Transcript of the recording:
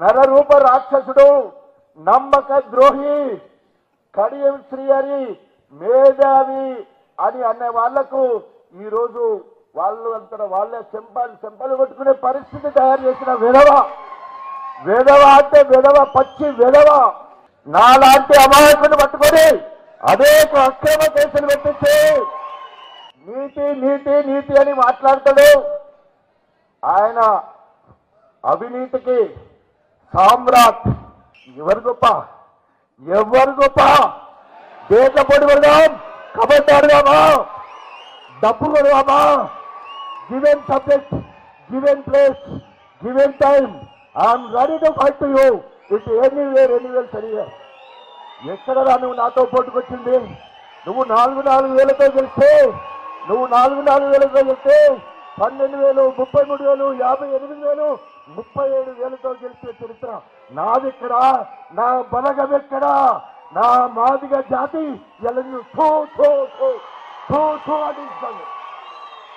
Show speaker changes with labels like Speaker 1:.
Speaker 1: నరరూప రాక్షసుడు, నమ్మక ద్రోహి, కడియం శ్రీహరి, మేధావి అని అనే వాళ్లకు ఈరోజు వాళ్ళు అంతా వాళ్ళే చెంపలు కొట్టుకునే పరిస్థితి తయారు చేసిన విధవ అంటే విధవ, పచ్చి విధవ. నాలాంటి అమాయకుని పట్టుకొని అనేక అక్రమ కేసులు పెట్టించి నీతి నీతి నీతి అని మాట్లాడతాడు. ఆయన అవినీతికి సామ్రాట్. ఎవరు గొప్ప? దేశ పొడి పెడదాం, కబడ్డీ ఆడదామా, డబ్బు కొడదామా? Given subject, given place, given time, I'm ready to fight to you it anywhere సరిగా. ఎక్కడరా నువ్వు నాతో పోటుకొచ్చింది? నువ్వు 4,000తో గెలిస్తే 12,000, 33,000, 58,000, 37,000తో గెలిచే చరిత్ర నాదిక్కడా? నా బలగం ఎక్కడా? నా మాదిగ జాతి ఎలా అని